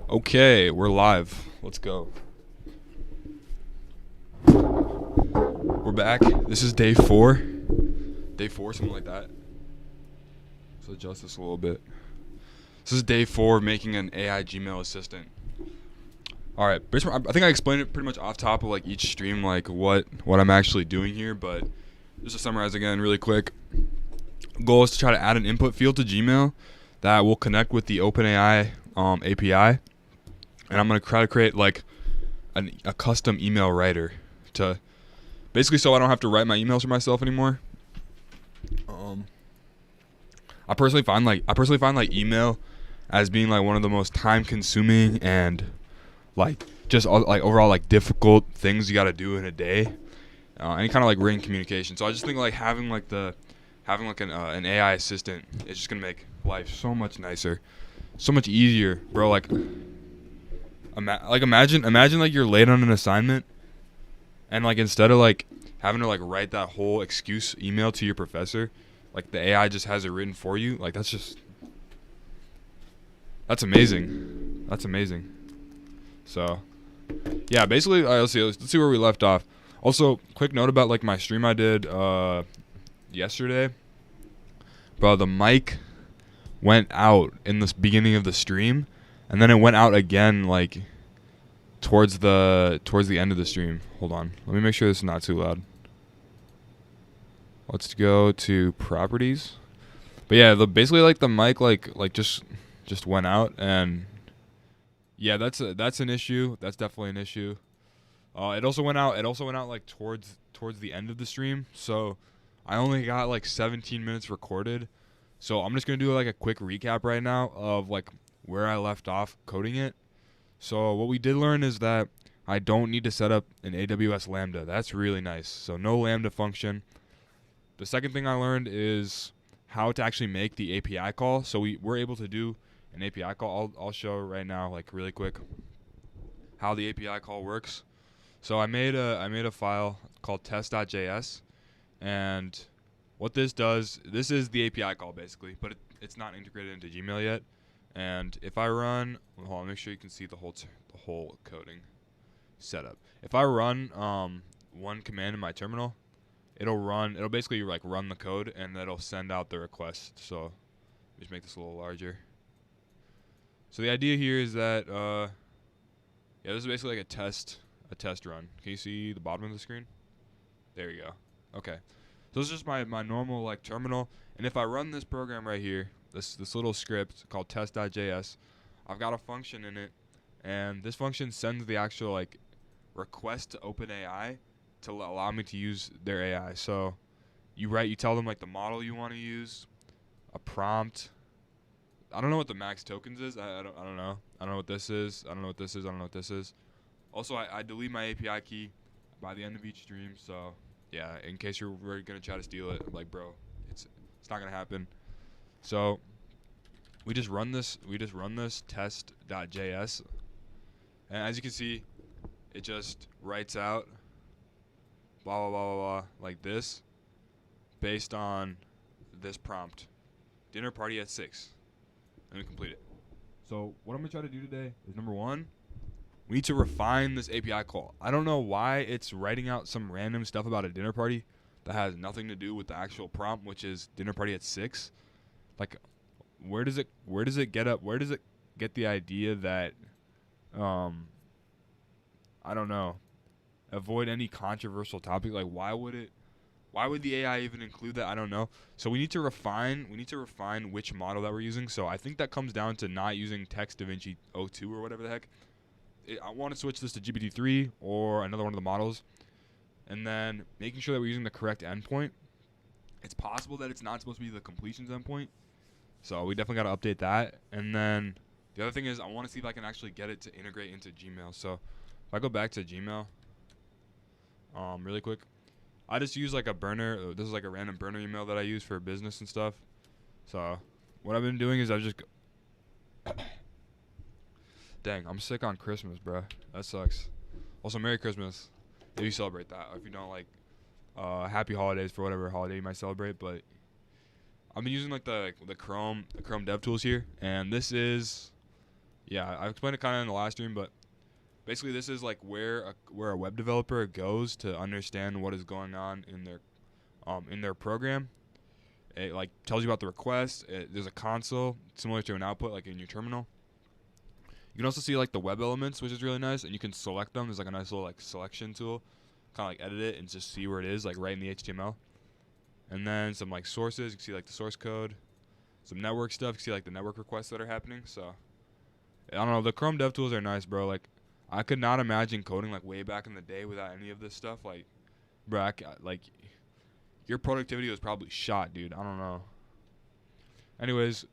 Okay, we're live. Let's go. We're back. This is day 4. Day 4, something like that. Let's adjust this a little bit. This is day 4 of making an AI Gmail assistant. Alright, I think I explained it pretty much off top of like each stream, like what I'm actually doing here, but just to summarize again really quick. Goal is to try to add an input field to Gmail that will connect with the OpenAI API. And I'm going to try to create like a custom email writer to basically so I don't have to write my emails for myself anymore. I personally find like email as being like one of the most time consuming and like just like overall like difficult things you got to do in a day. Any kind of like written communication. So I just think like having like an AI assistant is just gonna make life so much nicer, so much easier, bro. Like imagine like you're late on an assignment, and like instead of like having to like write that whole excuse email to your professor, like the AI just has it written for you. Like that's amazing. That's amazing. So yeah, basically let's see where we left off. Also, quick note about like my stream I did yesterday. Bro, the mic went out in the beginning of the stream, and then it went out again like towards the end of the stream. Hold on, let me make sure this is not too loud. Let's go to properties. But yeah, basically like the mic like just went out, and yeah, that's an issue. That's definitely an issue. It also went out like towards the end of the stream, so I only got like 17 minutes recorded. So I'm just gonna do like a quick recap right now of like where I left off coding it. So what we did learn is that I don't need to set up an AWS Lambda. That's really nice. So no Lambda function. The second thing I learned is how to actually make the API call. So we're able to do an API call. I'll show right now like really quick how the API call works. So I made a file called test.js, and what this does, this is the API call basically, but it's not integrated into Gmail yet. And if I run, hold on, make sure you can see the whole coding setup. If I run one command in my terminal, it'll basically like run the code, and it'll send out the request. So just make this a little larger. So the idea here is that yeah, this is basically like a test run. Can you see the bottom of the screen? There you go. Okay. So this is just my normal like terminal, and if I run this program right here, this little script called test.js, I've got a function in it, and this function sends the actual like request to OpenAI to allow me to use their AI. So you tell them like the model you want to use, a prompt. I don't know what the max tokens is. I don't know. I don't know what this is. I don't know what this is. I don't know what this is. Also, I delete my API key by the end of each stream, so yeah, in case you're gonna try to steal it, like bro, it's not gonna happen. So we just run this test.js, and as you can see, it just writes out blah blah blah blah blah like this, based on this prompt. Dinner party at 6. Let me complete it. So what I'm gonna try to do today is number 1. We need to refine this API call. I don't know why it's writing out some random stuff about a dinner party that has nothing to do with the actual prompt, which is dinner party at 6. Like, where does it get the idea that, I don't know, avoid any controversial topic? Like, why would the AI even include that? I don't know. So we need to refine which model that we're using. So I think that comes down to not using Text DaVinci 02 or whatever the heck. I want to switch this to GPT-3 or another one of the models, and then making sure that we're using the correct endpoint. It's possible that it's not supposed to be the completions endpoint, so we definitely got to update that. And then the other thing is I want to see if I can actually get it to integrate into Gmail. So if I go back to Gmail really quick, I just use like a burner. This is like a random burner email that I use for business and stuff. So what I've been doing is Dang, I'm sick on Christmas, bro. That sucks. Also, Merry Christmas if you celebrate that. If you don't, like, Happy Holidays for whatever holiday you might celebrate. But I've been using like the Chrome DevTools here, and this is yeah, I explained it kind of in the last stream, but basically this is like where a web developer goes to understand what is going on in their program. It like tells you about the request. There's a console similar to an output like in your terminal. You can also see like the web elements, which is really nice, and you can select them. There's like a nice little like selection tool, kind of like edit it and just see where it is like right in the HTML. And then some like sources. You can see like the source code. Some network stuff. You can see like the network requests that are happening. So I don't know. The Chrome dev tools are nice, bro. Like I could not imagine coding like way back in the day without any of this stuff. Like, bro, like your productivity was probably shot, dude. I don't know. Anyways,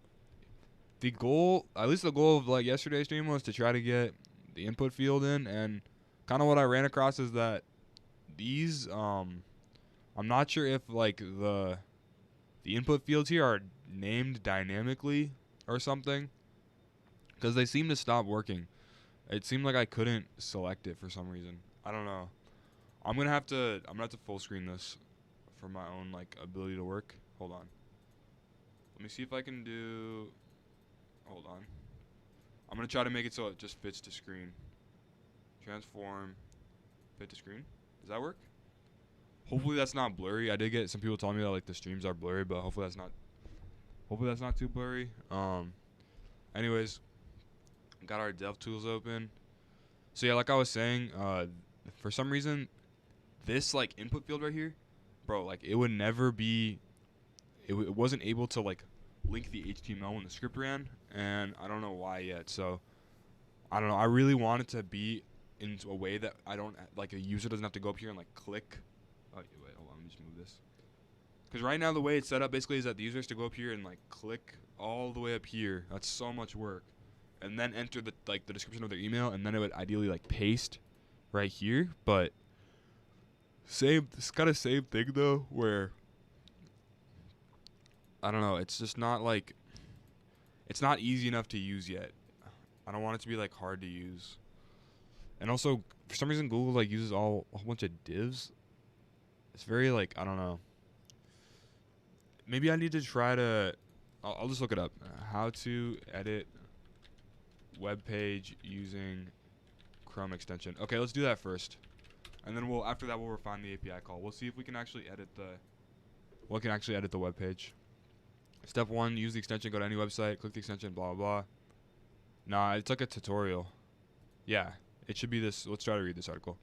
the goal, at least the goal of like yesterday's stream was to try to get the input field in, and kind of what I ran across is that these I'm not sure if like the input fields here are named dynamically or something, because they seem to stop working. It seemed like I couldn't select it for some reason. I don't know. I'm gonna have to full screen this for my own like ability to work. Hold on. Let me see if I can do. Hold on. I'm gonna try to make it so it just fits to screen. Transform, fit to screen. Does that work? Hopefully that's not blurry. I did get some people telling me that like the streams are blurry, but hopefully that's not. Hopefully that's not too blurry. Anyways, got our dev tools open. So yeah, like I was saying, for some reason, this like input field right here, bro, like it would never be. It wasn't able to like link the HTML when the script ran, and I don't know why yet. So I don't know. I really want it to be in a way that I don't like a user doesn't have to go up here and like click. Oh wait, hold on. Let me just move this. Because right now the way it's set up basically is that the user has to go up here and like click all the way up here. That's so much work, and then enter the like the description of their email, and then it would ideally like paste right here. But same, it's kind of same thing though, where I don't know. It's just not like it's not easy enough to use yet. I don't want it to be like hard to use. And also, for some reason, Google like uses a whole bunch of divs. It's very like I don't know. Maybe I need to try to. I'll just look it up. How to edit web page using Chrome extension. Okay, let's do that first, and then after that we'll refine the API call. We'll see if we can actually edit the web page. Step 1: use the extension. Go to any website. Click the extension. Blah blah blah. Nah, it's like a tutorial. Yeah, it should be this. Let's try to read this article.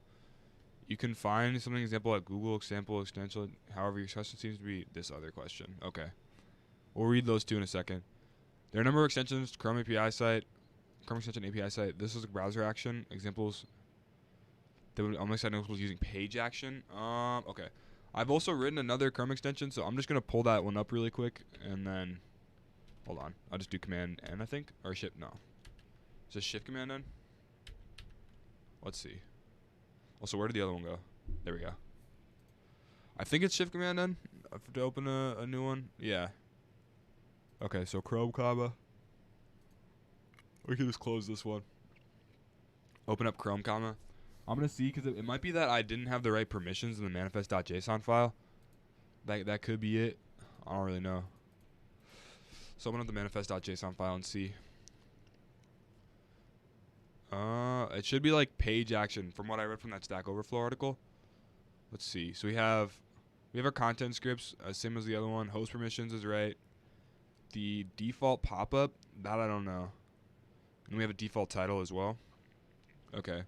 You can find something example at Google example extension. However, your question seems to be this other question. Okay, we'll read those two in a second. There are a number of extensions. Chrome API site, Chrome extension API site. This is a browser action examples. That would only set examples using page action. Okay. I've also written another Chrome extension, so I'm just gonna pull that one up really quick, and then hold on. I'll just do Command N, I think, or Shift. No, is this Shift Command N? Let's see. Also, where did the other one go? There we go. I think it's Shift Command N to open a new one. Yeah. Okay, so Chrome comma. We can just close this one. Open up Chrome comma. I'm gonna see because it might be that I didn't have the right permissions in the manifest.json file. That could be it. I don't really know. So open up the manifest.json file and see. It should be like page action from what I read from that Stack Overflow article. Let's see. So we have our content scripts, same as the other one. Host permissions is right. The default pop-up, that I don't know. And we have a default title as well. Okay.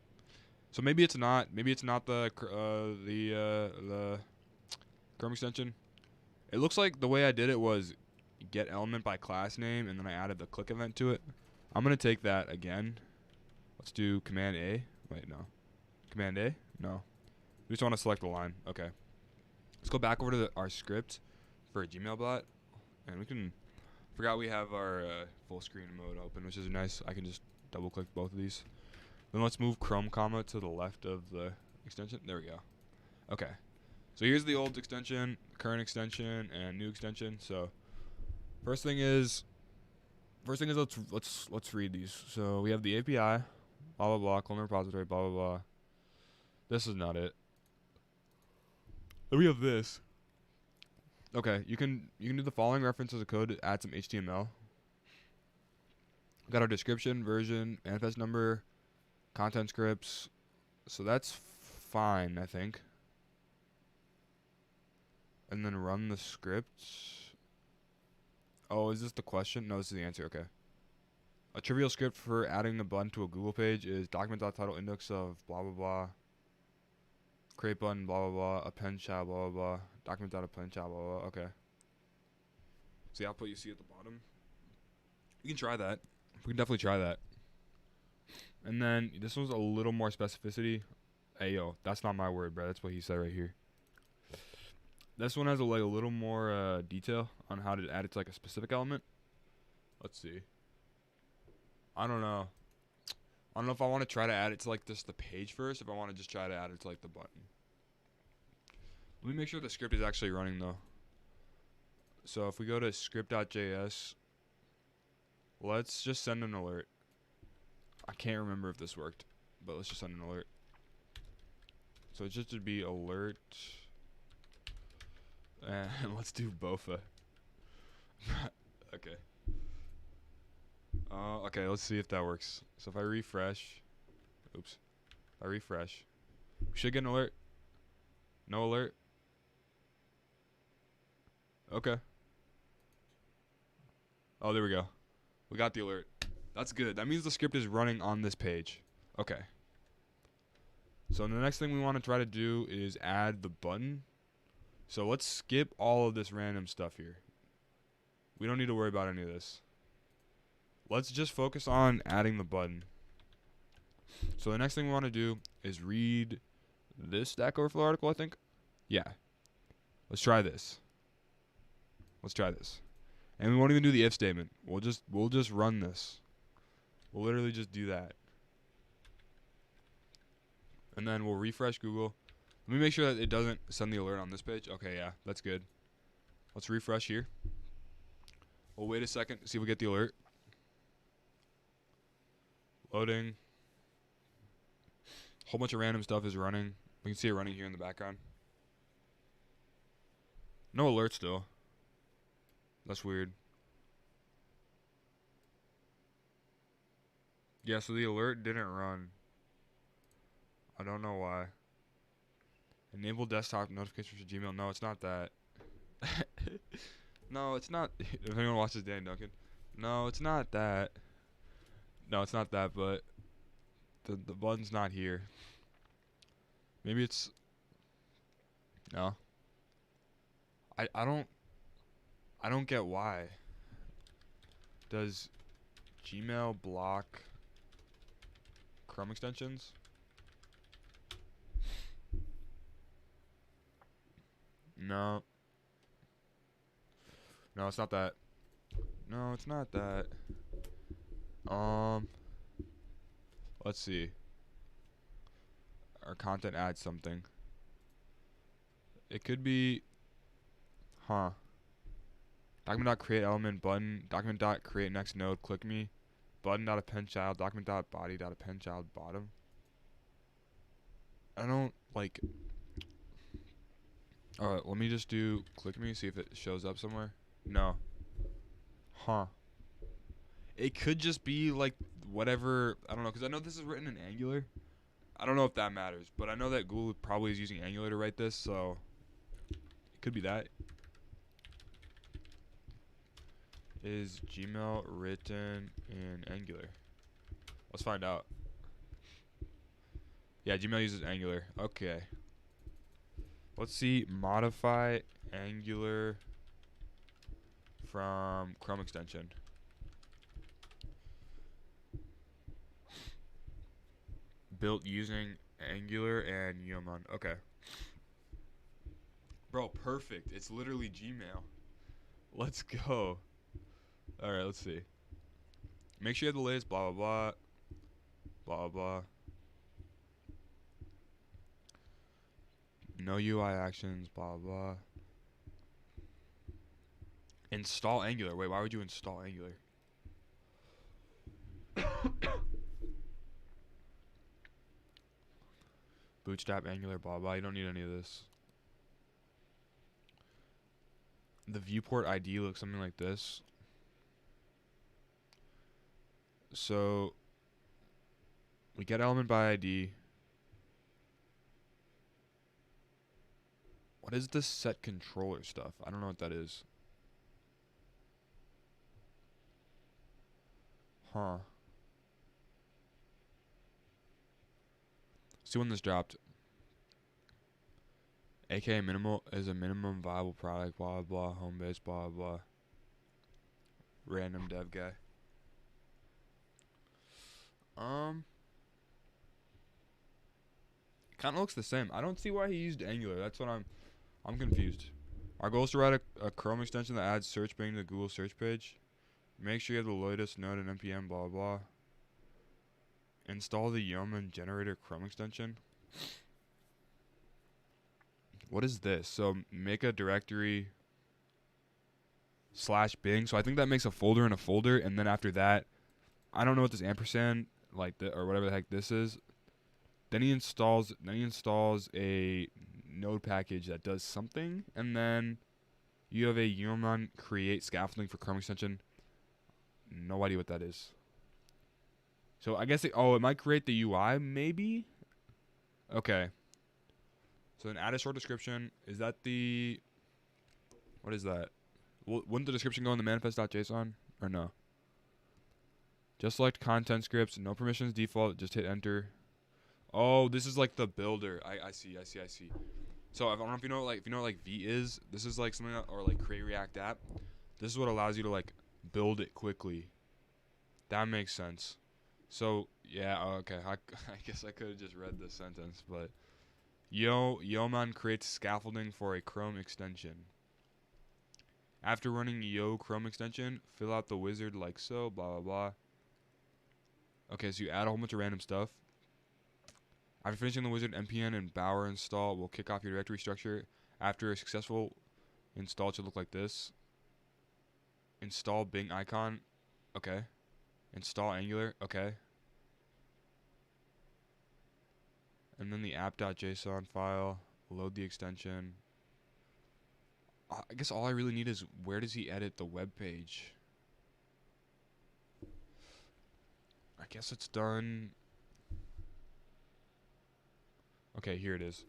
So maybe it's not the Chrome extension. It looks like the way I did it was get element by class name, and then I added the click event to it. I'm gonna take that again. Let's do Command A. Wait, no. Command A? No. We just want to select the line. Okay. Let's go back over to our script for a Gmail bot, and we can. Forgot we have our full screen mode open, which is nice. I can just double click both of these. Then let's move Chrome comma to the left of the extension. There we go. Okay. So here's the old extension, current extension, and new extension. So first thing is let's read these. So we have the API, blah blah blah, clone repository, blah blah blah. This is not it. Then we have this. Okay, you can do the following references of code to add some HTML. Got our description, version, manifest number, content scripts. So that's fine, I think. And then run the scripts. Oh, is this the question? No, this is the answer. Okay. A trivial script for adding a button to a Google page is document.title index of blah blah blah. Create button blah blah blah. Append child blah blah blah. Document.append child blah blah blah. Okay. See the output you see at the bottom? You can try that. We can definitely try that. And then this one's a little more specificity. Hey yo, that's not my word, bro. That's what he said right here. This one has a little more detail on how to add it to like a specific element. Let's see. I don't know. I don't know if I want to try to add it to like just the page first. If I want to just try to add it to like the button. Let me make sure the script is actually running though. So if we go to script.js, let's just send an alert. I can't remember if this worked, but let's just send an alert. So it just would be alert. And let's do bofa. Okay. Okay, let's see if that works. So if I refresh, oops. If I refresh, we should get an alert. No alert. Okay. Oh, there we go. We got the alert. That's good. That means the script is running on this page. Okay. So the next thing we want to try to do is add the button. So let's skip all of this random stuff here. We don't need to worry about any of this. Let's just focus on adding the button. So the next thing we want to do is read this Stack Overflow article, I think. Yeah. Let's try this. Let's try this. And we won't even do the if statement. We'll just run this. We'll literally just do that. And then we'll refresh Google. Let me make sure that it doesn't send the alert on this page. Okay, yeah, that's good. Let's refresh here. We'll wait a second to see if we get the alert. Loading. Whole bunch of random stuff is running. We can see it running here in the background. No alert still. That's weird. Yeah, so the alert didn't run. I don't know why. Enable desktop notifications for Gmail. No, it's not that. No, it's not. If anyone watches Dan Duncan. No, it's not that. No, it's not that, but the button's not here. Maybe it's... No. I don't get why. Does Gmail block Chrome extensions? No. No, it's not that. No, it's not that. Let's see. Our content adds something. It could be... Huh. Document.create element button. Document.create next node. Click me. Button.append child. Document.body.append child bottom. I don't like... Alright, let me just do click me, see if it shows up somewhere. No. Huh. It could just be like whatever, I don't know, because I know this is written in Angular. I don't know if that matters, but I know that Google probably is using Angular to write this, so it could be that. Is Gmail written in Angular? Let's find out. Yeah, Gmail uses Angular. Okay. Let's see, modify Angular from Chrome extension. Built using Angular and Yeoman. Okay. Bro, perfect. It's literally Gmail. Let's go. Alright, let's see. Make sure you have the latest blah blah blah. Blah blah. No UI actions, blah blah. Install Angular. Wait, why would you install Angular? Bootstrap Angular, blah blah. You don't need any of this. The viewport ID looks something like this. So we get element by ID. What is this set controller stuff? I don't know what that is. Huh. See when this dropped. AKA minimal is a minimum viable product, blah blah, home base, blah blah. Random dev guy. Kinda looks the same. I don't see why he used Angular. That's what I'm confused. Our goal is to write a Chrome extension that adds search Bing to the Google search page. Make sure you have the latest node and npm, blah blah. Install the Yeoman generator Chrome extension. What is this? So make a directory /Bing. So I think that makes a folder in a folder, and then after that, I don't know what this ampersand or whatever the heck this is. Then he installs a node package that does something, and then you have a Yeoman create scaffolding for Chrome extension. No idea what that is. So I guess it might create the UI maybe. Okay. So then add a short description. Is that the... What is that? Wouldn't the description go in the manifest.json? Or no? Just select content scripts. No permissions default. Just hit enter. Oh, this is like the builder. I see. So I don't know if you know what V is. This is like something or like create React app. This is what allows you to like build it quickly. That makes sense. So yeah, okay. I guess I could have just read this sentence, but Yeoman creates scaffolding for a Chrome extension. After running Yo Chrome extension, fill out the wizard like so, blah blah blah. Okay, so you add a whole bunch of random stuff. After finishing the wizard, npm and bower install will kick off your directory structure. After a successful install, it should look like this. Install Bing icon. Okay. Install Angular. Okay. And then the app.json file. Load the extension. I guess all I really need is where does he edit the web page? I guess it's done. Okay, here it is.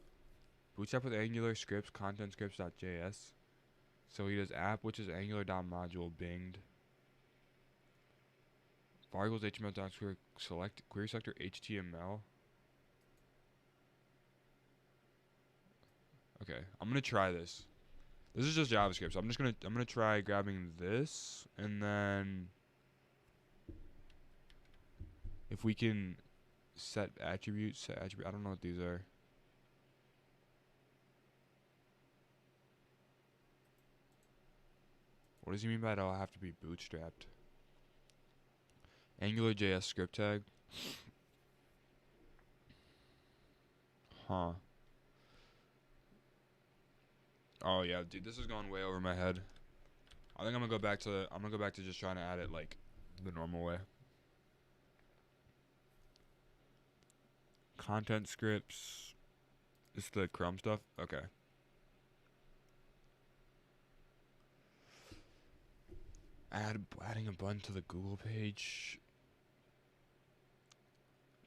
Bootstrap with Angular scripts, content scripts.js. So he does app, which is angular.module binged. Var equals HTML select query selector HTML. Okay, I'm gonna try this. This is just JavaScript, so I'm gonna try grabbing this, and then if we can set attributes, I don't know what these are. What does he mean by it'll have to be bootstrapped? AngularJS script tag. Huh. Oh yeah, dude, this is going way over my head. I think I'm gonna go back to just trying to add it like the normal way. Content scripts. It's the Chrome stuff? Okay. Adding a button to the Google page.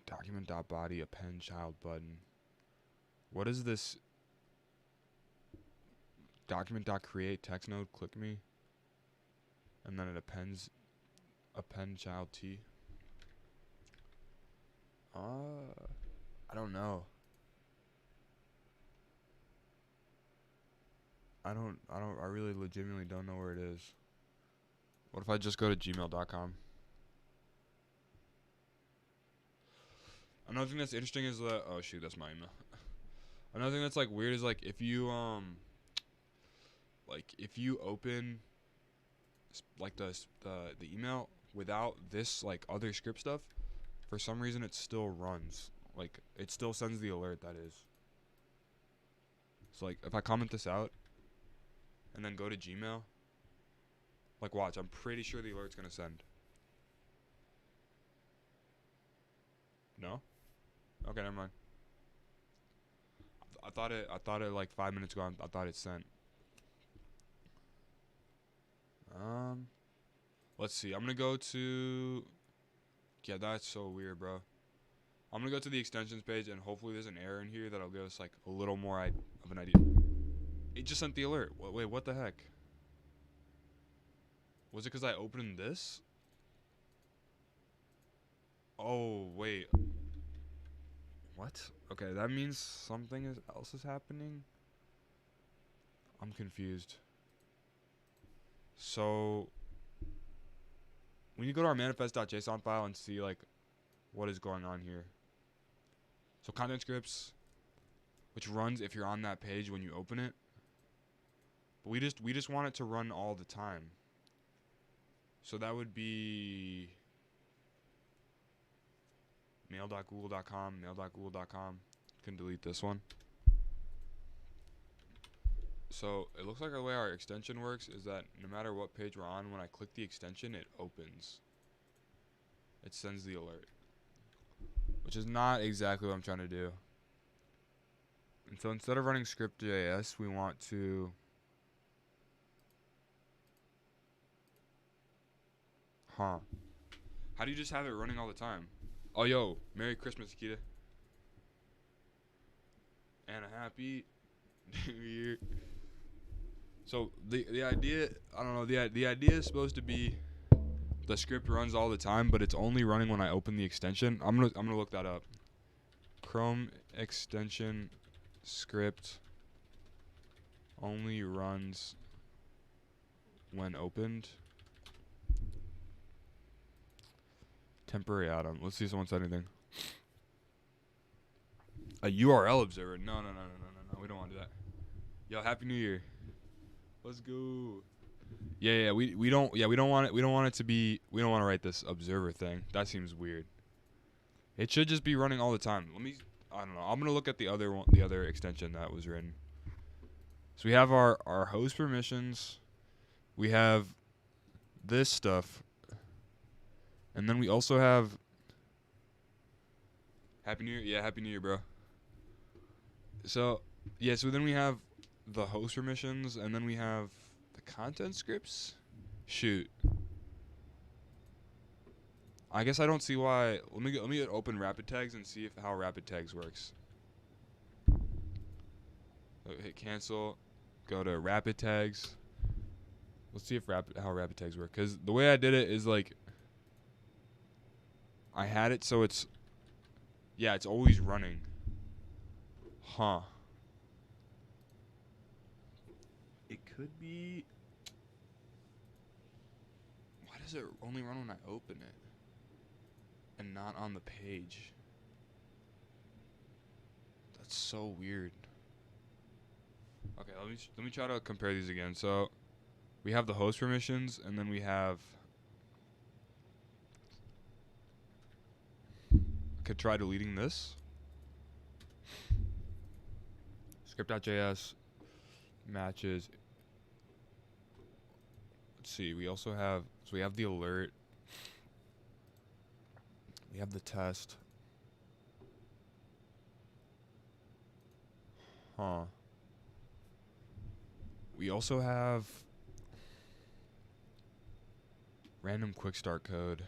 Document.body append child button. What is this? Document.create text node click me. And then it append child t. I don't know. I really legitimately don't know where it is. What if I just go to gmail.com? Another thing that's interesting is that, oh shoot, that's my email. Another thing that's like weird is like if you open like the email without this like other script stuff, for some reason it still runs. Like it still sends the alert, that is. So like if I comment this out and then go to Gmail, like watch, I'm pretty sure the alert's gonna send. No? Okay, never mind. I thought it like 5 minutes ago. I thought it sent. Let's see. I'm gonna go to Yeah, that's so weird, bro. I'm gonna go to the extensions page and hopefully there's an error in here that'll give us like a little more of an idea. It just sent the alert. Wait, what the heck? Was it because I opened this? Oh, wait. What? Okay, that means something else is happening. I'm confused. So we need to go to our manifest.json file and see like what is going on here. So content scripts, which runs if you're on that page when you open it. But we just want it to run all the time. So that would be mail.google.com. Can delete this one. So it looks like the way our extension works is that no matter what page we're on, when I click the extension, it opens. It sends the alert, which is not exactly what I'm trying to do. And so instead of running script.js, we want to How do you just have it running all the time? Oh, yo, Merry Christmas, Akita. And a happy New Year. So the idea, I don't know, the idea is supposed to be the script runs all the time, but it's only running when I open the extension. I'm gonna look that up. Chrome extension script only runs when opened. Temporary atom. Let's see if someone said anything. A URL observer. No. We don't want to do that. Yo, Happy New Year. Let's go. Yeah. We don't want it. We don't want it to be. We don't want to write this observer thing. That seems weird. It should just be running all the time. I don't know. I'm gonna look at the other one, the other extension that was written. So we have our host permissions. We have this stuff. And then we also have Happy New Year. Yeah, Happy New Year, bro. So then we have the host permissions, and then we have the content scripts. Shoot. I guess I don't see why. Let me get open rapid tags and see how rapid tags works. Hit cancel. Go to rapid tags. Let's see if how rapid tags work. Cause the way I did it is like I had it so it's always running. It could be. Why does it only run when I open it and not on the page? That's so weird. Okay, let me try to compare these again. So we have the host permissions, and then we have. I could try deleting this. Script.js matches. Let's see. We also have. So we have the alert. We have the test. We also have random quick start code.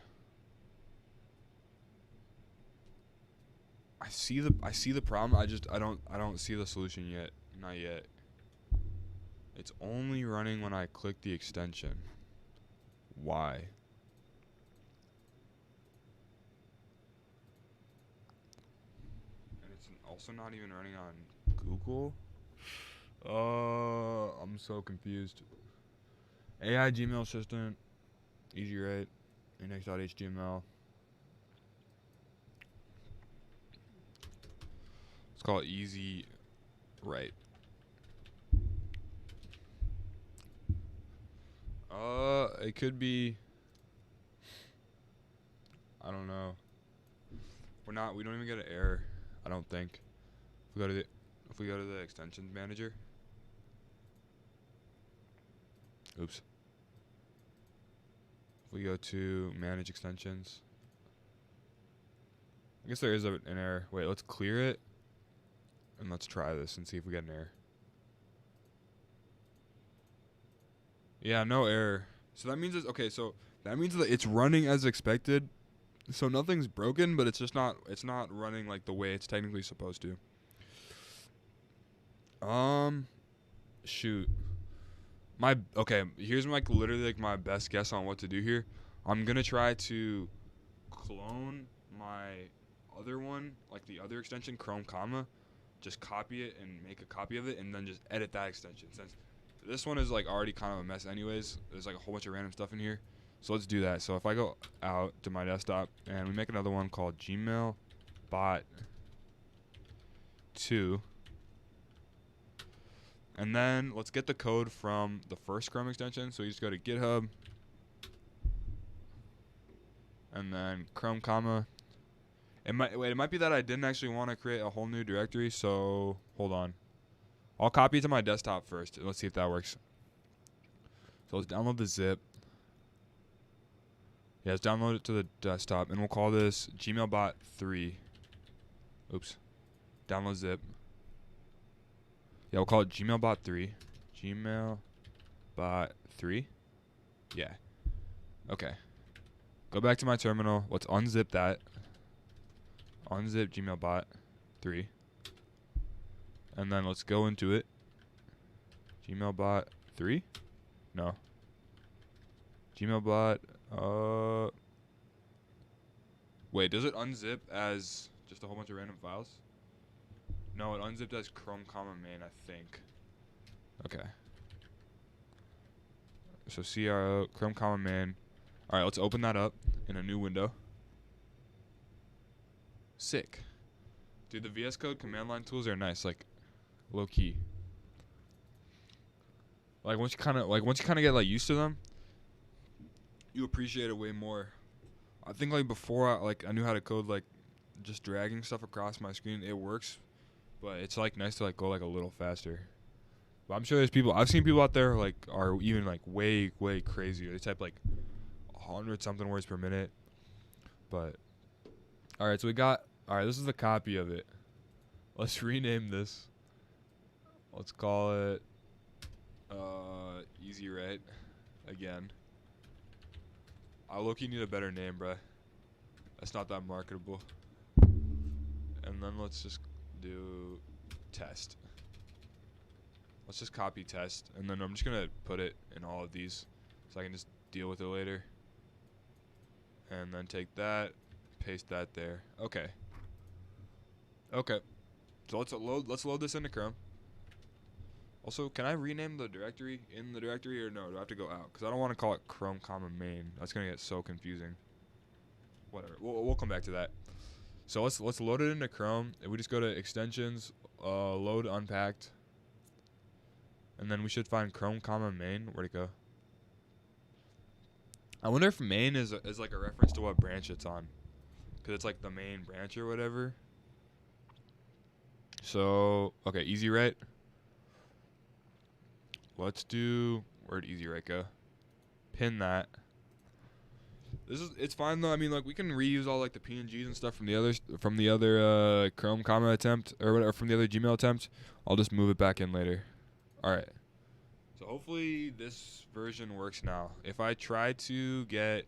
I see the problem. I don't see the solution yet. Not yet. It's only running when I click the extension. Why? And it's also not even running on Google. I'm so confused. AI Gmail assistant, easy write, index.html. Let's call it easy write. It could be. I don't know. We don't even get an error. I don't think. If we go to the extensions manager. Oops. If we go to manage extensions. I guess there is an error. Wait, let's clear it. And let's try this and see if we get an error. Yeah, no error. So that means that it's running as expected, So nothing's broken, but it's just not. It's not running like the way it's technically supposed to. Shoot. Here's literally like my best guess on what to do here. I'm gonna try to clone my other one, like the other extension, Chrome comma, just copy it and make a copy of it, and then just edit that extension. Since this one is like already kind of a mess anyways, there's like a whole bunch of random stuff in here. So let's do that. So if I go out to my desktop and we make another one called Gmail bot 2. And then let's get the code from the first Chrome extension. So you just go to GitHub and then Chrome comma. It might be that I didn't actually want to create a whole new directory. So hold on. I'll copy it to my desktop first. Let's see if that works. So let's download the zip. Yeah, let's download it to the desktop, and we'll call this Gmailbot 3. Oops. Download zip. Yeah, we'll call it Gmailbot 3. Gmailbot 3. Yeah. Okay. Go back to my terminal. Let's unzip that. Unzip Gmailbot 3. And then let's go into it. Gmailbot 3? No. Gmailbot. Wait, does it unzip as just a whole bunch of random files? No, it unzipped as Chrome comma main, I think. Okay. So CRO, Chrome comma main. Alright, let's open that up in a new window. Sick. Dude, the VS Code command line tools are nice, like low key. Like once you kind of get like used to them, you appreciate it way more. I think like before I knew how to code like just dragging stuff across my screen. It works, but it's like nice to like go like a little faster. But I'm sure there's people I've seen people out there like are even like way crazier. They type like 100 something words per minute. But all right, so this is the copy of it. Let's rename this. Let's call it Easy Right again. I low-key need a better name, bruh. That's not that marketable. And then let's just do test. Let's just copy test, and then I'm just gonna put it in all of these so I can just deal with it later. And then take that, paste that there. Okay. So let's load this into Chrome. Also, can I rename the directory in the directory, or no? Do I have to go out? Because I don't want to call it Chrome comma main. That's gonna get so confusing. Whatever. We'll come back to that. So let's load it into Chrome. If we just go to extensions, load unpacked, and then we should find Chrome comma main. Where'd it go? I wonder if main is like a reference to what branch it's on, because it's like the main branch or whatever. So okay, easy right. Let's do, where'd easy right go? Pin that. It's fine though. I mean, like we can reuse all like the PNGs and stuff from the other Chrome comma attempt or whatever, from the other Gmail attempt. I'll just move it back in later. All right. So hopefully this version works now. If I try to get,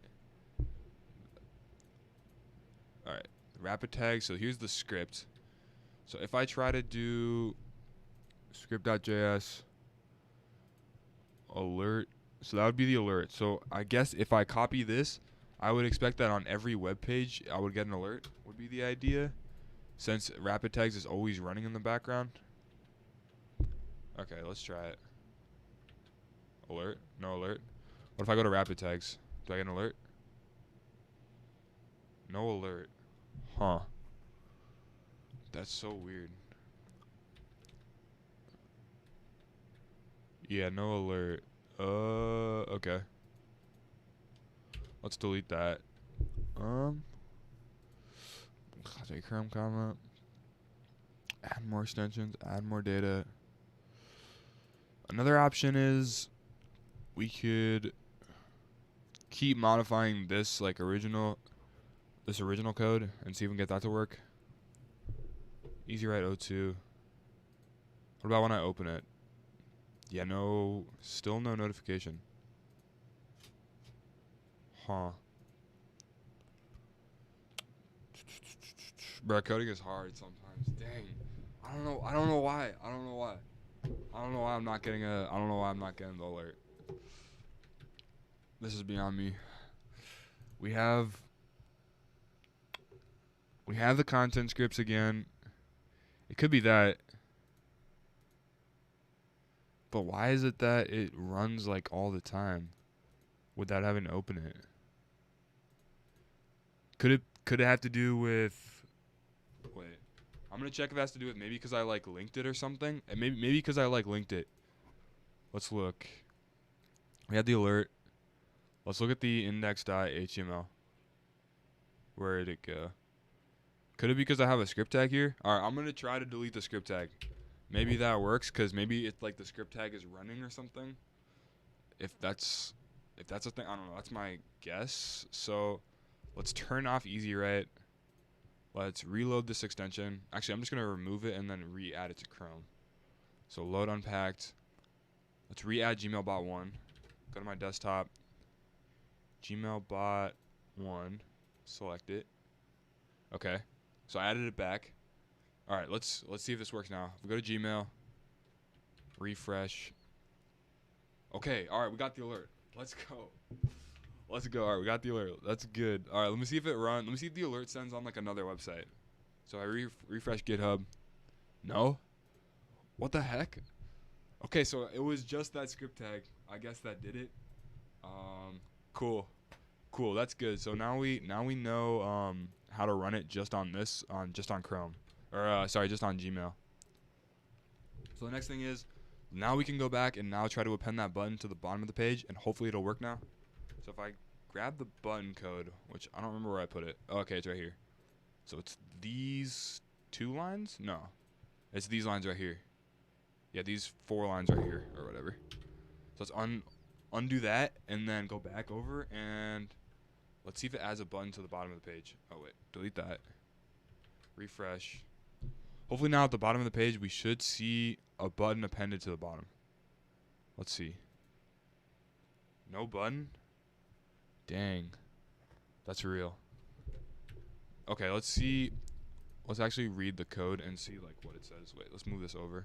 all right, rapid tag. So here's the script. So if I try to do script.js alert, so that would be the alert. So I guess if I copy this, I would expect that on every web page I would get an alert, would be the idea, since rapid tags is always running in the background. Okay, let's try it. Alert? No alert. What if I go to rapid tags? Do I get an alert? No alert. Huh. That's so weird. Yeah, no alert. Okay. Let's delete that. Chrome comma. Add more extensions. Add more data. Another option is we could keep modifying this original code and see if we can get that to work. Easy write 02. What about when I open it? Yeah, no, still no notification. Huh. Bro, coding is hard sometimes. Dang. I don't know. I don't know why. I don't know why. I don't know why I'm not getting a. I don't know why I'm not getting the alert. This is beyond me. We have. We have the content scripts again. It could be that. But why is it that it runs like all the time without having to open it? Could it have to do with? Wait, I'm gonna check if it has to do with maybe because I like linked it or something. And maybe because I like linked it. Let's look. We had the alert. Let's look at the index.html. Where did it go? Could it be because I have a script tag here? All right, I'm gonna try to delete the script tag. Maybe that works because maybe it's like the script tag is running or something. If that's a thing, I don't know. That's my guess. So let's turn off easy write. Let's reload this extension. Actually, I'm just gonna remove it and then re-add it to Chrome. So load unpacked. Let's re-add Gmail.1. Go to my desktop. Gmail.1. Select it. Okay. So I added it back. All right, let's see if this works now. If we go to Gmail, refresh. Okay, all right, we got the alert. Let's go. Let's go. All right, we got the alert. That's good. All right, let me see if it runs. Let me see if the alert sends on like another website. So I refresh GitHub. No? What the heck? Okay, so it was just that script tag. I guess that did it. Cool. Cool, that's good. So now we know how to run it just on Chrome. Or just on Gmail. So the next thing is now we can go back and now try to append that button to the bottom of the page and hopefully it'll work now. So if I grab the button code, which I don't remember where I put it. Oh, okay, it's right here. So it's these 2 lines? No. It's these lines right here. Yeah, these 4 lines right here or whatever. So let's undo that and then go back over and let's see if it adds a button to the bottom of the page. Oh wait, delete that. Refresh. Hopefully now at the bottom of the page we should see a button appended to the bottom. Let's see. No button? Dang. That's real. Okay, let's see. Let's actually read the code and see like what it says. Wait, let's move this over.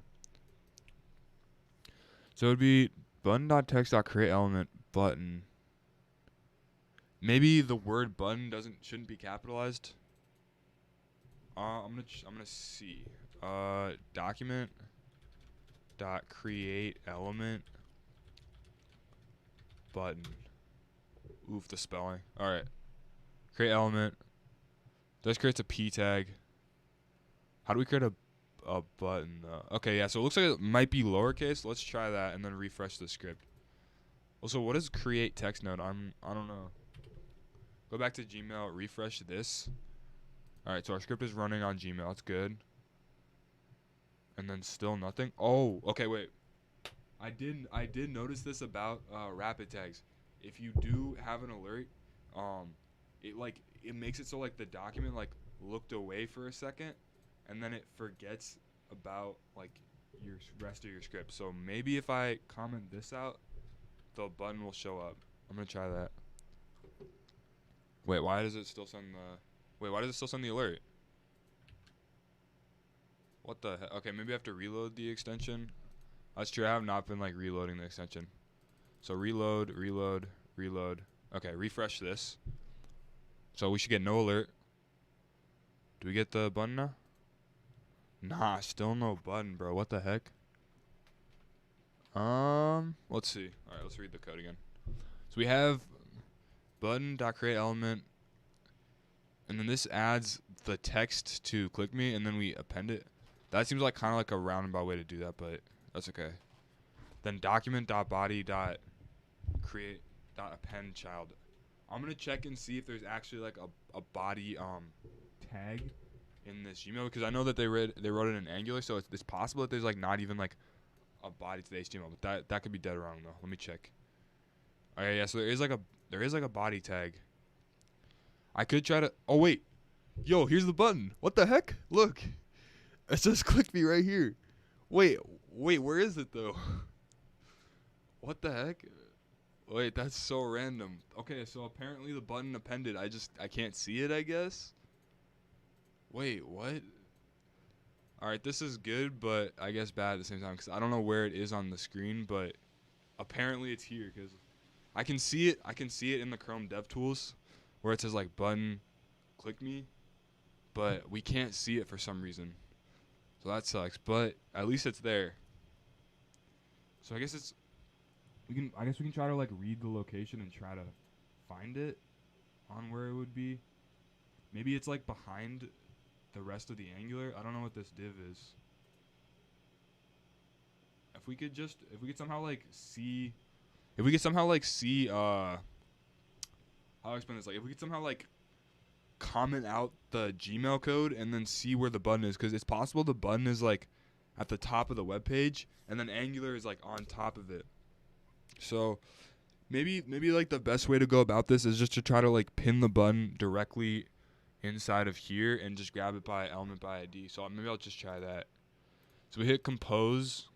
So it would be button.text.createElement button. Maybe the word button shouldn't be capitalized. I'm gonna see. Document dot create element button. Oof, the spelling. All right. Create element. This creates a p tag. How do we create a button? Okay, yeah. So it looks like it might be lowercase. Let's try that and then refresh the script. Also, what is create text node? I don't know. Go back to Gmail. Refresh this. All right. So our script is running on Gmail. That's good. And then still nothing. Oh, okay. Wait. I did notice this about rapid tags. If you do have an alert, it makes it so like the document like looked away for a second, and then it forgets about like your rest of your script. So maybe if I comment this out, the button will show up. I'm gonna try that. Wait, why does it still send the alert? What the heck? Okay, maybe I have to reload the extension. That's true. I have not been like reloading the extension. So reload. Okay, refresh this. So we should get no alert. Do we get the button now? Nah, still no button, bro. What the heck? Let's see. All right, let's read the code again. So we have button.createElement, and then this adds the text to click me, and then we append it. That seems like kind of like a roundabout way to do that, but that's okay. Then document.body.create.append child. I'm gonna check and see if there's actually like a body tag in this Gmail because I know that they wrote it in Angular, so it's possible that there's like not even like a body to the HTML, but that could be dead wrong though. Let me check. Okay, yeah, so there is like a body tag. I could try to. Oh wait, yo, here's the button. What the heck? Look, it says click me right here. Wait, where is it though? What the heck? Wait, that's so random. Okay, so apparently the button appended. I can't see it, I guess. Wait, what? All right, this is good, but I guess bad at the same time because I don't know where it is on the screen, but apparently it's here because I can see it. I can see it in the Chrome DevTools where it says like button click me, but we can't see it for some reason. So that sucks, but at least it's there. So I guess it's I guess we can try to like read the location and try to find it on where it would be. Maybe it's like behind the rest of the Angular. I don't know what this div is. If we could somehow like see if we could somehow like see how do I explain this? Like if we could somehow like comment out the Gmail code and then see where the button is, because it's possible the button is like at the top of the web page and then Angular is like on top of it. So maybe like the best way to go about this is just to try to like pin the button directly inside of here and just grab it by element by ID. So maybe I'll just try that. So we hit compose.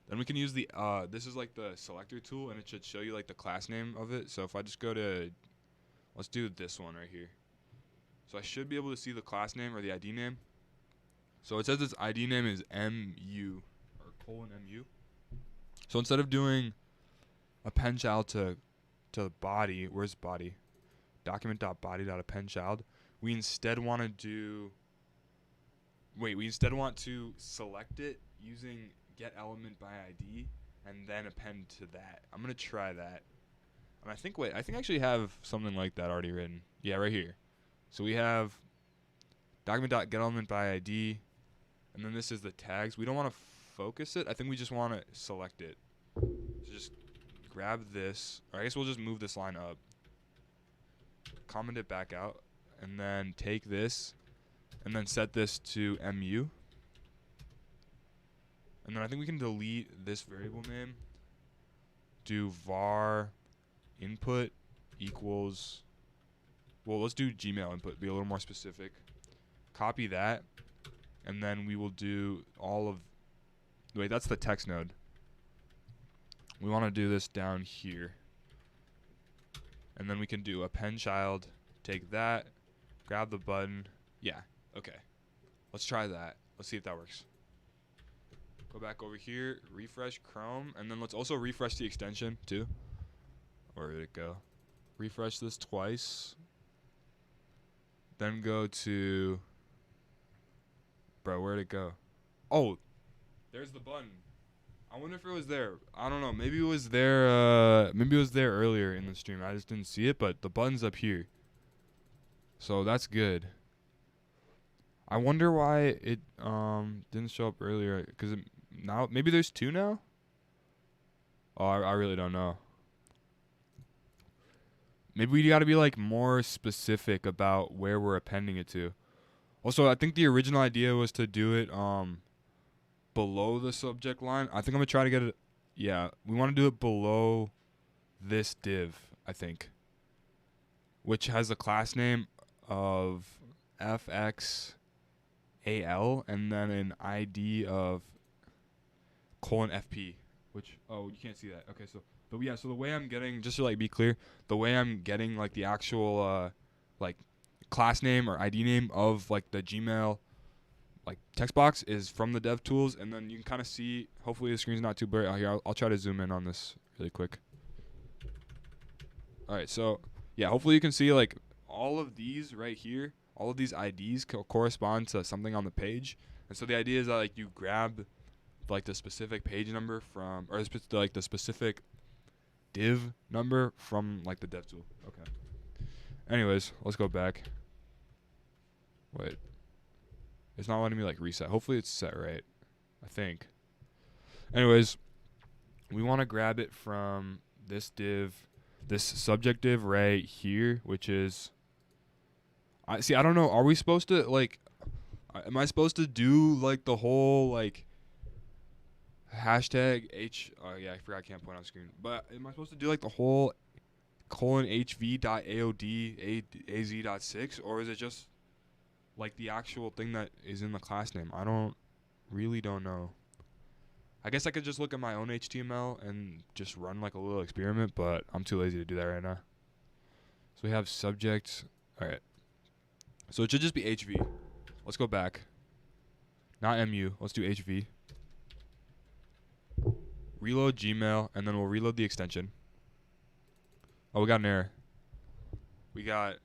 Then we can use the this is like the selector tool, and it should show you like the class name of it. So if I just go to, let's do this one right here. So I should be able to see the class name or the ID name. So it says its ID name is MU or :MU. So instead of doing append child to body, where's body? Document.body.append child. We instead want to select it using get element by ID and then append to that. I'm gonna try that. And I think I actually have something like that already written. Yeah, right here. So we have document.getElement by ID, and then this is the tags. We don't want to focus it. I think we just want to select it. So just grab this, or I guess we'll just move this line up, comment it back out, and then take this, and then set this to MU. And then I think we can delete this variable name. Do var input equals, well, let's do Gmail input, be a little more specific. Copy that, and then we will do wait, that's the text node. We want to do this down here. And then we can do append child, take that, grab the button. Yeah, okay. Let's try that. Let's see if that works. Go back over here, refresh Chrome, and then let's also refresh the extension too. Where did it go? Refresh this twice. Then go to, bro, where'd it go? Oh, there's the button. I wonder if it was there. I don't know. Maybe it was there. Maybe it was there earlier in the stream. I just didn't see it, but the button's up here. So that's good. I wonder why it didn't show up earlier. Cause now maybe there's two now. Oh, I really don't know. Maybe we got to be like more specific about where we're appending it to. Also, I think the original idea was to do it below the subject line. I think I'm gonna try to get it. Yeah, we want to do it below this div, I think, which has the class name of fxal and then an ID of :fp. Which, oh, you can't see that. Okay, so so the way I'm getting, just to like be clear, the way I'm getting like the actual like class name or ID name of like the Gmail like text box is from the dev tools, and then you can kind of see, hopefully the screen's not too blurry out here. I'll try to zoom in on this really quick. All right, so yeah, hopefully you can see like all of these right here, all of these IDs correspond to something on the page. And so the idea is that like you grab like the specific page number from, or like the specific div number from like the dev tool. Okay. Anyways, let's go back. Wait. It's not letting me like reset. Hopefully it's set right. I think. Anyways, we want to grab it from this div, this subject div right here, which is, I don't know. Are we supposed to like, am I supposed to do like the whole like hashtag oh yeah, I forgot I can't point on screen. But am I supposed to do like the whole :hv.aod.az.6, or is it just like the actual thing that is in the class name? I really don't know. I guess I could just look at my own HTML and just run like a little experiment, but I'm too lazy to do that right now. So we have subject. All right. So it should just be HV. Let's go back. Not mu. Let's do HV. Reload Gmail, and then we'll reload the extension. Oh, we got an error. We got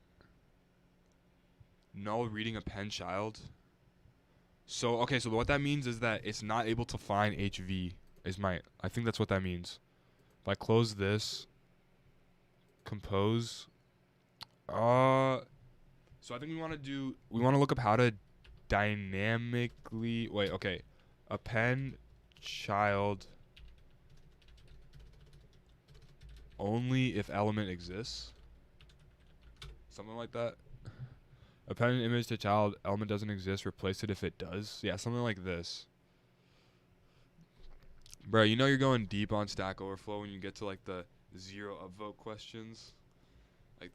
null reading append child. So, okay, so what that means is that it's not able to find HV. I think that's what that means. If I close this, compose. So I think we want to look up how to dynamically, wait, okay. Append child only if element exists. Something like that. Append an image to child, element doesn't exist, replace it if it does. Yeah, something like this. Bro, you know you're going deep on Stack Overflow when you get to like the 0 upvote questions. Like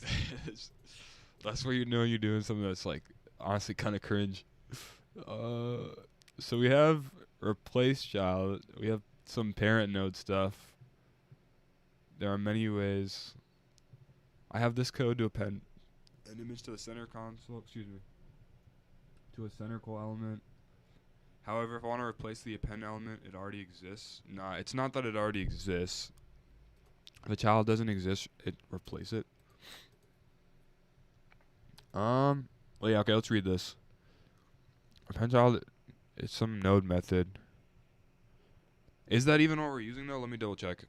that's where you know you're doing something that's like honestly kind of cringe. So we have replace child. We have some parent node stuff. There are many ways. I have this code to append an image to the center console. Excuse me. To a center call element. However, if I want to replace the append element, it already exists. Nah, it's not that it already exists. If a child doesn't exist, it replace it. Well, yeah, okay, let's read this. Append child is some node method. Is that even what we're using though? Let me double check.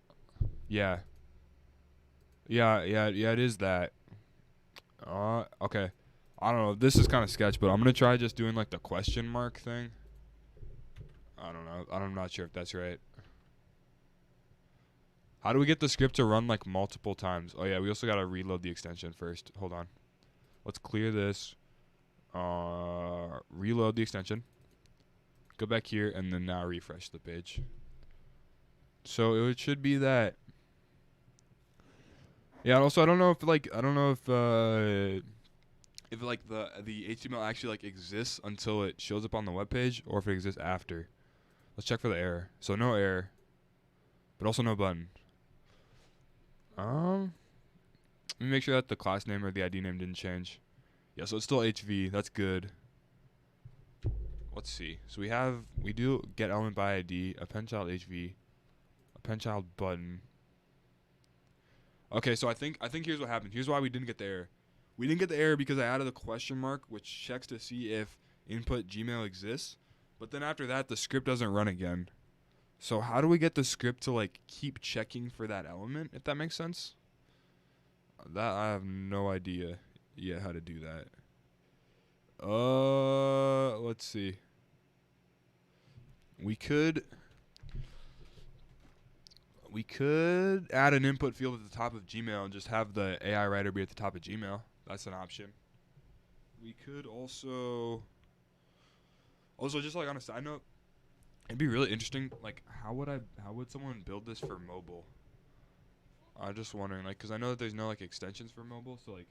Yeah. Yeah, it is that. Okay. I don't know. This is kind of sketch, but I'm going to try just doing like the question mark thing. I don't know. I'm not sure if that's right. How do we get the script to run like multiple times? Oh yeah, we also got to reload the extension first. Hold on. Let's clear this. Reload the extension. Go back here and then now refresh the page. So it should be that. Yeah, also I don't know if like if like the HTML actually like exists until it shows up on the web page or if it exists after. Let's check for the error. So no error, but also no button. Let me make sure that the class name or the ID name didn't change. Yeah, so it's still HV. That's good. Let's see. So we do get element by ID, append child HV, append child button. Okay, so I think here's what happened. Here's why we didn't get the error. We didn't get the error because I added a question mark which checks to see if input Gmail exists. But then after that the script doesn't run again. So how do we get the script to like keep checking for that element, if that makes sense? That I have no idea yet how to do that. Let's see. We could add an input field at the top of Gmail and just have the AI writer be at the top of Gmail. That's an option. We could also just like on a side note, it'd be really interesting. Like, how would someone build this for mobile? I'm just wondering, like, because I know that there's no like extensions for mobile, so like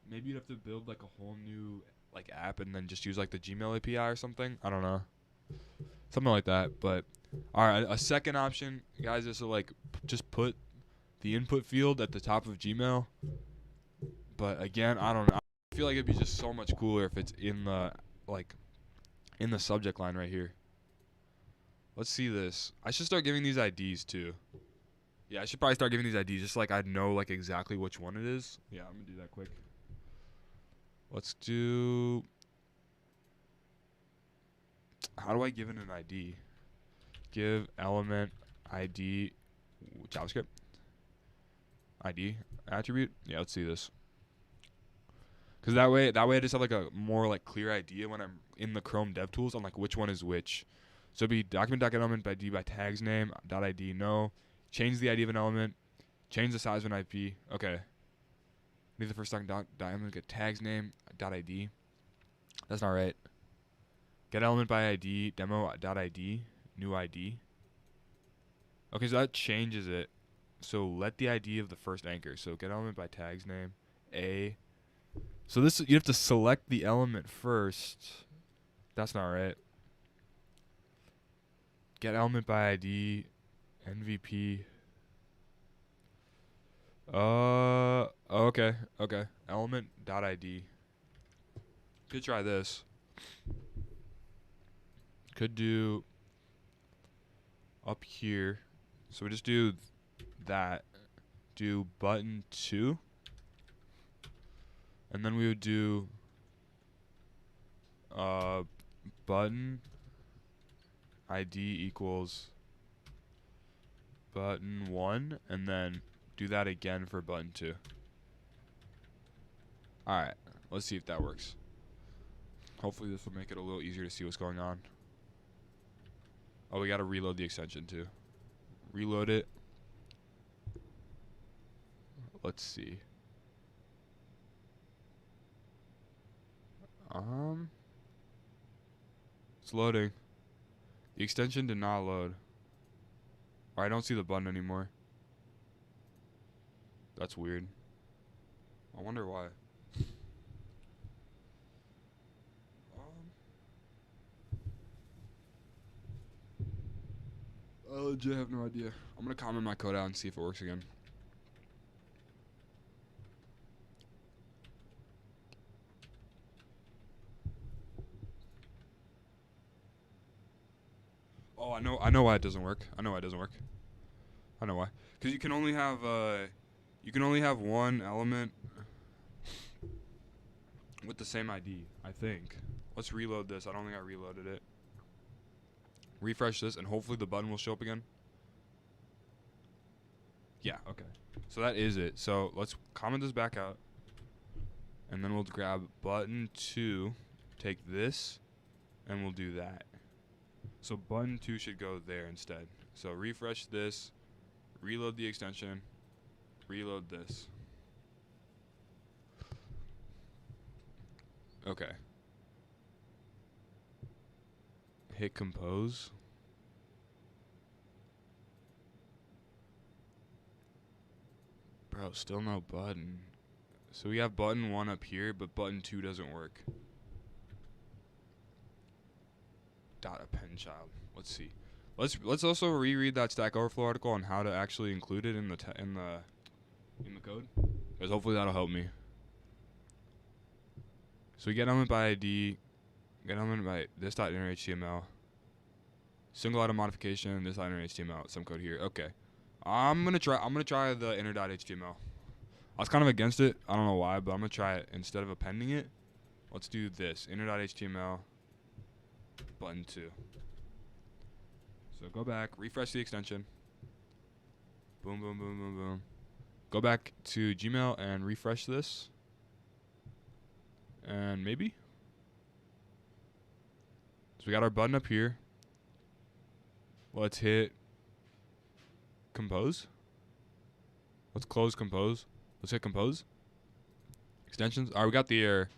maybe you'd have to build like a whole new like app and then just use like the Gmail API or something. I don't know, something like that. But all right, a second option, guys, is to like just put the input field at the top of Gmail. But again, I don't know. I feel like it'd be just so much cooler if it's in the subject line right here. Let's see this. I should start giving these IDs too. Yeah, I should probably start giving these IDs just like I'd know like exactly which one it is. Yeah, I'm gonna do that quick. Let's do. How do I give it an ID? Give element ID JavaScript ID attribute. Yeah, let's see this. Because that way I just have like a more like clear idea when I'm in the Chrome DevTools on like which one is which. So it'd be document.getElement by ID by tags name .id no. Change the ID of an element. Change the size of an IP. Okay. Need the first document get tags name .id. That's not right. Get element by ID demo.id new ID. Okay, so that changes it. So let the ID of the first anchor. So get element by tags name a. So this you have to select the element first. That's not right. Get element by ID MVP. Okay. Element.id. Could try this. Could do up here. So we just do that. Do button 2. And then we would do button ID equals button 1, and then do that again for button 2. Alright, let's see if that works. Hopefully this will make it a little easier to see what's going on. Oh, we gotta reload the extension too. Reload it. Let's see. It's loading. The extension did not load. Or I don't see the button anymore. That's weird. I wonder why. I legit have no idea. I'm gonna comment my code out and see if it works again. Oh, I know why it doesn't work. I know why. Because you can only have one element with the same ID, I think. Let's reload this. I don't think I reloaded it. Refresh this, and hopefully the button will show up again. Yeah, okay. So that is it. So let's comment this back out. And then we'll grab button 2, take this, and we'll do that. So button 2 should go there instead. So refresh this, reload the extension, reload this. Okay. Hit compose. Bro, still no button. So we have button 1 up here, but button 2 doesn't work. Dot append child. Let's see. Let's also reread that Stack Overflow article on how to actually include it in the code, because hopefully that'll help me. So we get element by ID, get element by this dot inner HTML, single item modification, this dot inner HTML, some code here. Okay, I'm gonna try the inner dot HTML. I was kind of against it. I don't know why, but I'm gonna try it instead of appending it. Let's do this inner dot HTML. Button 2. So go back, refresh the extension. Boom, boom, boom, boom, boom. Go back to Gmail and refresh this. And maybe. So we got our button up here. Let's hit compose. Let's close compose. Let's hit compose. Extensions. Alright, we got the error.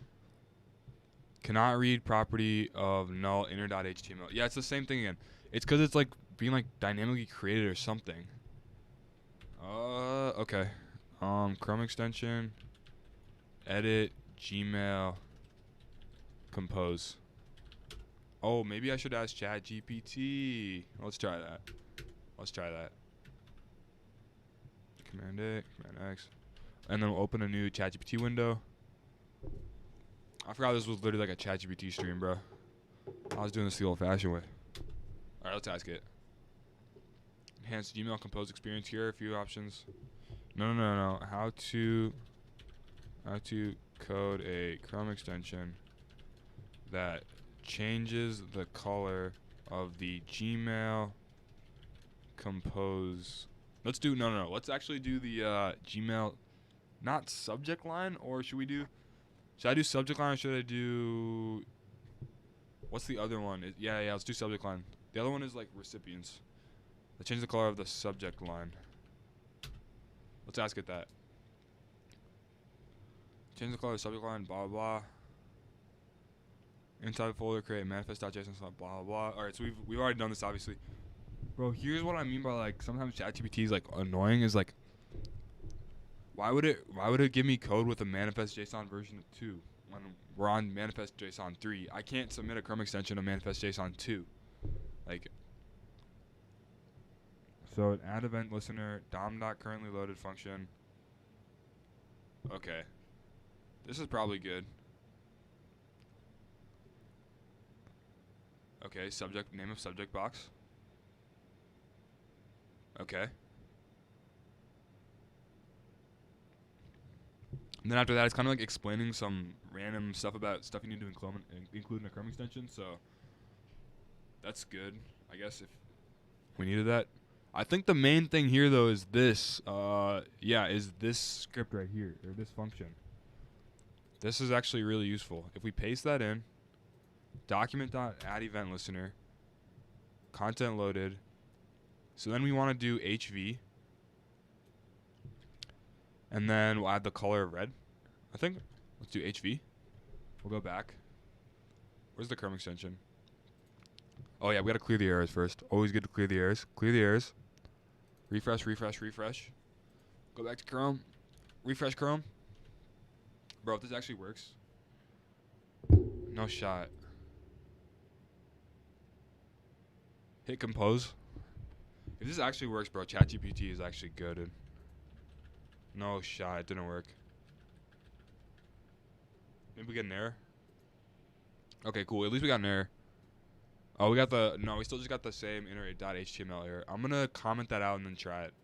Cannot read property of null inner.html. Yeah, it's the same thing again. It's because it's like being like dynamically created or something. Okay. Chrome extension. Edit Gmail. Compose. Oh, maybe I should ask ChatGPT. Let's try that. Command A, Command X, and then we'll open a new ChatGPT window. I forgot this was literally like a ChatGPT stream, bro. I was doing this the old-fashioned way. All right, let's ask it. Enhance Gmail Compose experience. Here are a few options. No. How to code a Chrome extension that changes the color of the Gmail Compose. Let's do no. Let's actually do the Gmail, not subject line, or should I do subject line or should I do, what's the other one? Yeah, let's do subject line. The other one is like recipients. Let's change the color of the subject line. Let's ask it that. Change the color of the subject line, blah, blah. Inside the folder, create manifest.json, blah, blah, blah. Alright, so we've already done this, obviously. Bro, here's what I mean by like sometimes ChatGPT is like annoying. Is like, why would it give me code with a manifest.json version of 2 when we're on manifest.json 3? I can't submit a Chrome extension to manifest.json 2. Like, so an add event listener dom.currently loaded function. Okay, this is probably good. Okay, subject, name of subject box. Okay. And then after that, it's kind of like explaining some random stuff about stuff you need to include in a Chrome extension. So that's good, I guess, if we needed that. I think the main thing here, though, is this. Is this script right here, or this function. This is actually really useful. If we paste that in, document.add event listener, content loaded. So then we want to do HV. And then we'll add the color of red, I think. Let's do HV. We'll go back. Where's the Chrome extension? Oh, yeah, we got to clear the errors first. Always good to clear the errors. Clear the errors. Refresh, refresh, refresh. Go back to Chrome. Refresh Chrome. Bro, if this actually works. No shot. Hit compose. If this actually works, bro, ChatGPT is actually good. No shot. It didn't work. Maybe we get an error. Okay, cool. At least we got an error. Oh, we got the... No, we still just got the same inner.html error. I'm going to comment that out and then try it.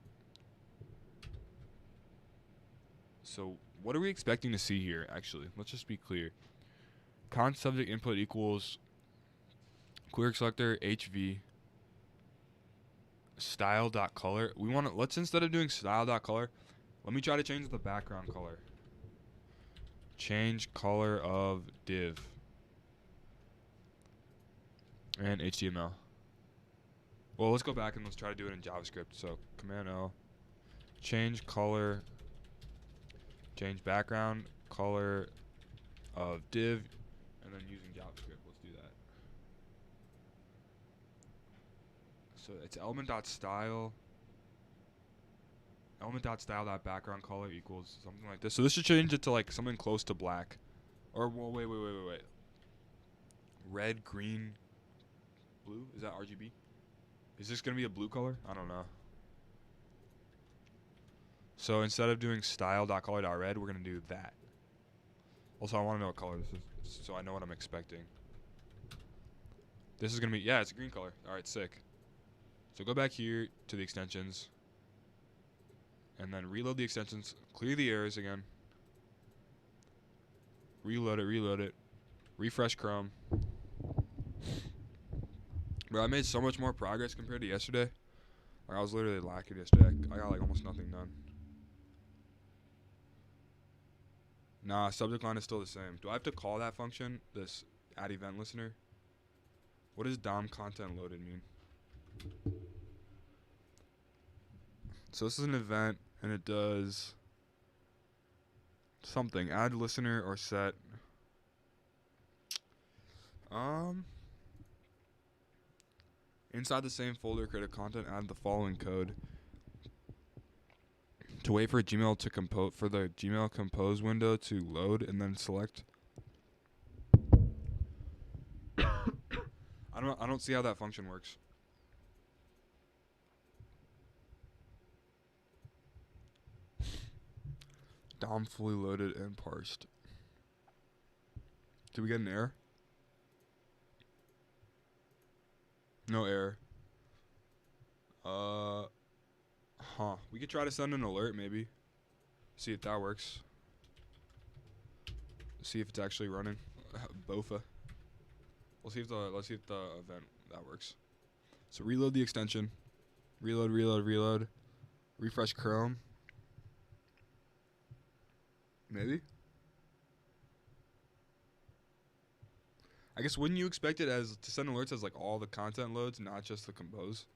So, what are we expecting to see here, actually? Let's just be clear. Const subject input equals query selector HV style.color. We want to... Let's, instead of doing style.color, let me try to change the background color. Change color of div. And HTML. Well, let's go back and let's try to do it in JavaScript. So, Command L. Change color. Change background color of div. And then using JavaScript, let's do that. So, it's element.style. Element.style.background color equals something like this. So, this should change it to like something close to black. Or, well, wait. Red, green, blue? Is that RGB? Is this going to be a blue color? I don't know. So instead of doing style.color.red, we're going to do that. Also, I want to know what color this is, so I know what I'm expecting. This is going to be, yeah, it's a green color. All right, sick. So go back here to the extensions. And then reload the extensions. Clear the errors again. Reload it. Refresh Chrome. Bro, I made so much more progress compared to yesterday. Like, I was literally lacking yesterday. I got like almost nothing done. Nah, subject line is still the same. Do I have to call that function, this add event listener? What does DOM content loaded mean? So this is an event, and it does something. Add listener or set. Inside the same folder, create a content, add the following code. To wait for Gmail to compose, for the Gmail compose window to load, and then select. I don't see how that function works. DOM fully loaded and parsed. Did we get an error? No error. We could try to send an alert maybe. See if that works. See if it's actually running. Bofa. Let's see if the event that works. So reload the extension. Reload. Refresh Chrome. Maybe. I guess wouldn't you expect it as to send alerts as like all the content loads, not just the compose?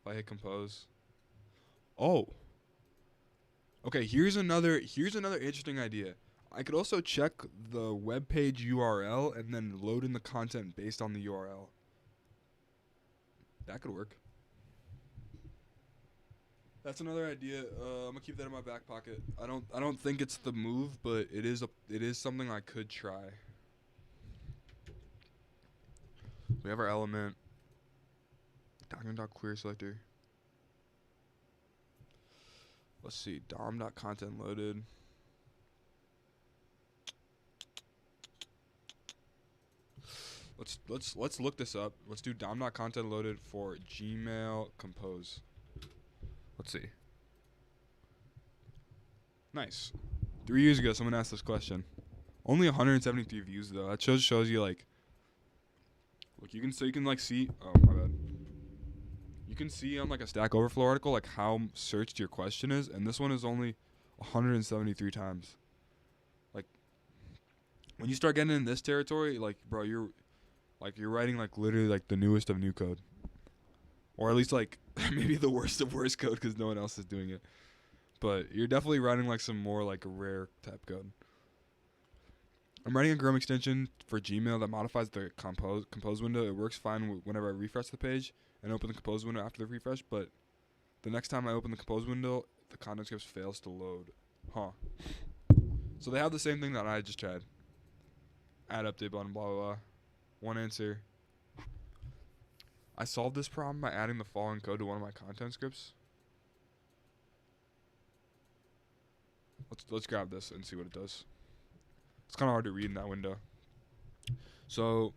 If I hit compose. Oh. Okay, here's another interesting idea. I could also check the web page URL and then load in the content based on the URL. That could work. That's another idea. I'm gonna keep that in my back pocket. I don't think it's the move, but it is something I could try. We have our element. Document.query selector. Let's see. DOM.content loaded. Let's look this up. Let's do dom dot content loaded for Gmail compose. Let's see. Nice. 3 years ago, someone asked this question. Only 173 views though. That shows you like. Look, you can like see. Oh my bad. You can see on like a Stack Overflow article like how searched your question is, and this one is only 173 times. Like when you start getting in this territory, like bro, you're writing like literally like the newest of new code, or at least like maybe the worst of worst code because no one else is doing it. But you're definitely writing like some more like rare type code. I'm writing a Chrome extension for Gmail that modifies the compose window. It works fine whenever I refresh the page and open the compose window after the refresh, but the next time I open the compose window, the content script fails to load. Huh. So they have the same thing that I just tried. Add update button, blah, blah, blah. One answer. I solved this problem by adding the following code to one of my content scripts. Let's grab this and see what it does. It's kind of hard to read in that window. So,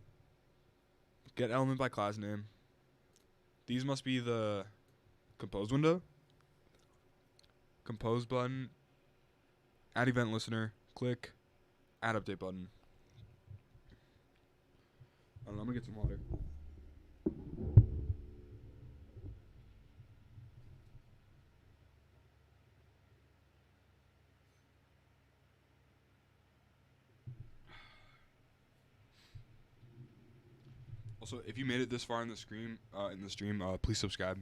get element by class name. These must be the compose window. Compose button. Add event listener. Click. Add update button. I don't know, I'm gonna get some water. Also, if you made it this far in the stream, please subscribe.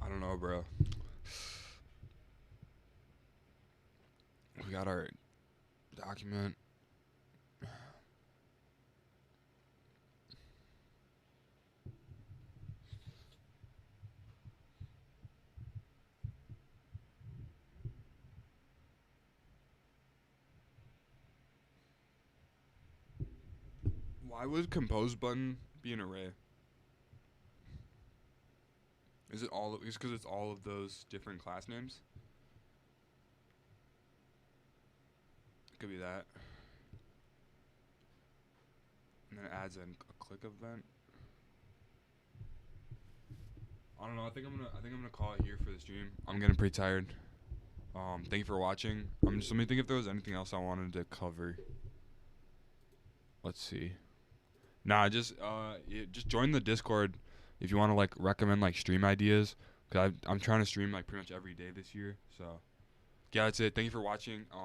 I don't know, bro. We got our document. Why would compose button be an array? Is it all? Is because it's all of those different class names? It could be that. And then it adds in a click event. I don't know. I think I'm gonna call it here for the stream. I'm getting pretty tired. Thank you for watching. Let me think if there was anything else I wanted to cover. Let's see. Nah, just join the Discord if you want to like recommend like stream ideas. Cause I'm trying to stream like pretty much every day this year. So yeah, that's it. Thank you for watching.